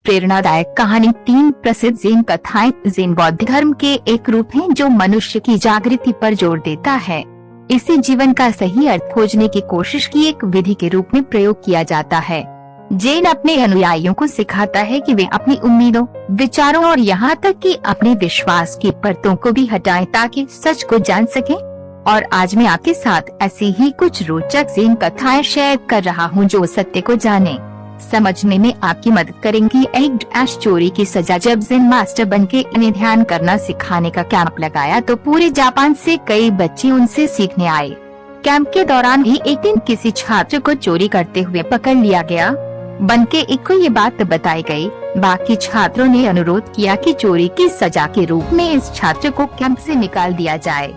प्रेरणादायक कहानी। 3 प्रसिद्ध ज़ेन कथाएं। ज़ेन बौद्ध धर्म के एक रूप है जो मनुष्य की जागृति पर जोर देता है। इसे जीवन का सही अर्थ खोजने की कोशिश की एक विधि के रूप में प्रयोग किया जाता है। ज़ेन अपने अनुयायियों को सिखाता है कि वे अपनी उम्मीदों, विचारों और यहाँ तक कि अपने विश्वास की परतों को भी हटाएं ताकि सच को जान सकें। और आज मैं आपके साथ ऐसी ही कुछ रोचक ज़ेन कथाएं शेयर कर रहा हूँ जो सत्य को जाने समझने में आपकी मदद करेंगी। एक चोरी की सजा। जब ज़ेन मास्टर बनके इन्हें ध्यान करना सिखाने का कैंप लगाया तो पूरे जापान से कई बच्चे उनसे सीखने आए। कैंप के दौरान ही एक दिन किसी छात्र को चोरी करते हुए पकड़ लिया गया। बनके एक को ये बात बताई गई। बाकी छात्रों ने अनुरोध किया कि चोरी की सजा के रूप में इस छात्र को कैंप से निकाल दिया जाए,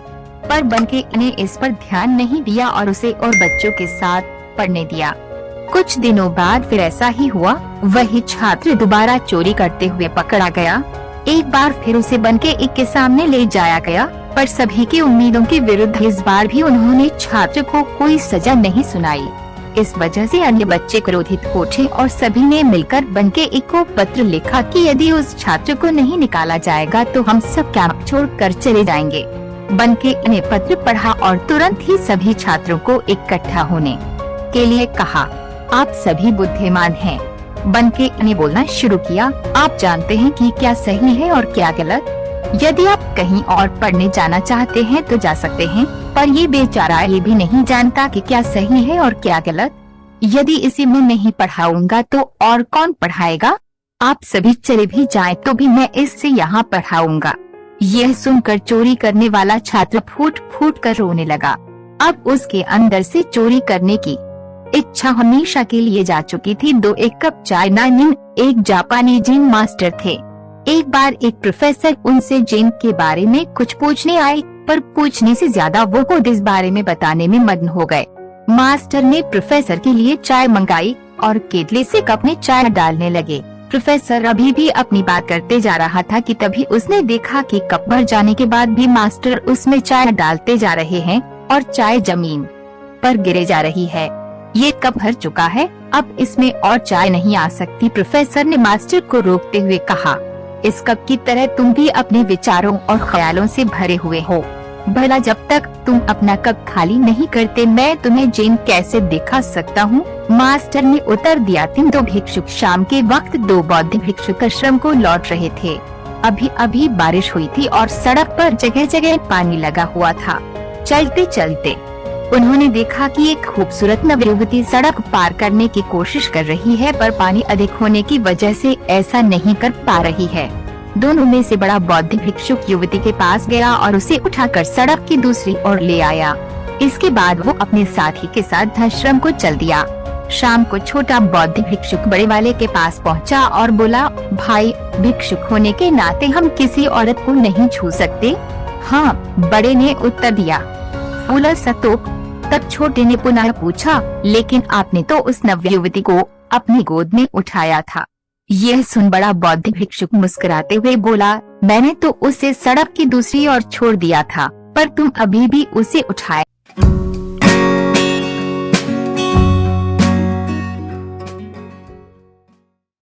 पर बनके ने इस पर ध्यान नहीं दिया और उसे और बच्चों के साथ पढ़ने दिया। कुछ दिनों बाद फिर ऐसा ही हुआ। वही छात्र दोबारा चोरी करते हुए पकड़ा गया। एक बार फिर उसे बनके एक के सामने ले जाया गया, पर सभी की उम्मीदों के विरुद्ध इस बार भी उन्होंने छात्र को कोई सजा नहीं सुनाई। इस वजह से अन्य बच्चे क्रोधित हो उठे और सभी ने मिलकर बनके एक को पत्र लिखा कि यदि उस छात्र को नहीं निकाला जाएगा तो हम सब कैंप छोड़कर चले जाएंगे। बनके ने पत्र पढ़ा और तुरंत ही सभी छात्रों को इकट्ठा होने के लिए कहा। आप सभी बुद्धिमान हैं। बनके ने बोलना शुरू किया। आप जानते हैं कि क्या सही है और क्या गलत। यदि आप कहीं और पढ़ने जाना चाहते हैं तो जा सकते हैं, पर ये बेचारा ये भी नहीं जानता कि क्या सही है और क्या गलत। यदि इसे मैं नहीं पढ़ाऊंगा तो और कौन पढ़ाएगा। आप सभी चले भी जाएं तो भी मैं इससे यहाँ पढ़ाऊंगा। यह सुनकर चोरी करने वाला छात्र फूट फूट कर रोने लगा। अब उसके अंदर से चोरी करने की इच्छा हमेशा के लिए जा चुकी थी। 1 कप चाय। नानिन एक जापानी ज़ेन मास्टर थे। एक बार एक प्रोफेसर उनसे ज़ेन के बारे में कुछ पूछने आए, पर पूछने से ज्यादा वो खुद इस बारे में बताने में मग्न हो गए। मास्टर ने प्रोफेसर के लिए चाय मंगाई और केतली से कप में चाय डालने लगे। प्रोफेसर अभी भी अपनी बात करते जा रहा था कि तभी उसने देखा कि कप भर जाने के बाद भी मास्टर उसमें चाय डालते जा रहे हैं और चाय जमीन पर गिरे जा रही है। ये कप भर चुका है, अब इसमें और चाय नहीं आ सकती। प्रोफेसर ने मास्टर को रोकते हुए कहा, इस कप की तरह तुम भी अपने विचारों और ख्यालों से भरे हुए हो। भला जब तक तुम अपना कप खाली नहीं करते मैं तुम्हें ज़ेन कैसे दिखा सकता हूँ। मास्टर ने उत्तर दिया। 2 भिक्षुक शाम के वक्त 2 बौद्ध भिक्षुक आश्रम को लौट रहे थे। अभी अभी बारिश हुई थी और सड़क पर जगह जगह पानी लगा हुआ था। चलते चलते उन्होंने देखा कि एक खूबसूरत नवयुवती सड़क पार करने की कोशिश कर रही है, पर पानी अधिक होने की वजह से ऐसा नहीं कर पा रही है। दोनों में से बड़ा बौद्ध भिक्षुक युवती के पास गया और उसे उठाकर सड़क की दूसरी ओर ले आया। इसके बाद वो अपने साथी के साथ आश्रम को चल दिया। शाम को छोटा बौद्ध भिक्षुक बड़े वाले के पास पहुंचा और बोला, भाई, भिक्षुक होने के नाते हम किसी औरत को नहीं छू सकते। हाँ, बड़े ने उत्तर दिया। फूला सतोक। तब छोटे ने पुनः पूछा, लेकिन आपने तो उस नवयुवती को अपनी गोद में उठाया था। यह सुन बड़ा बौद्ध भिक्षुक मुस्कुराते हुए बोला, मैंने तो उसे सड़क की दूसरी ओर छोड़ दिया था, पर तुम अभी भी उसे उठाए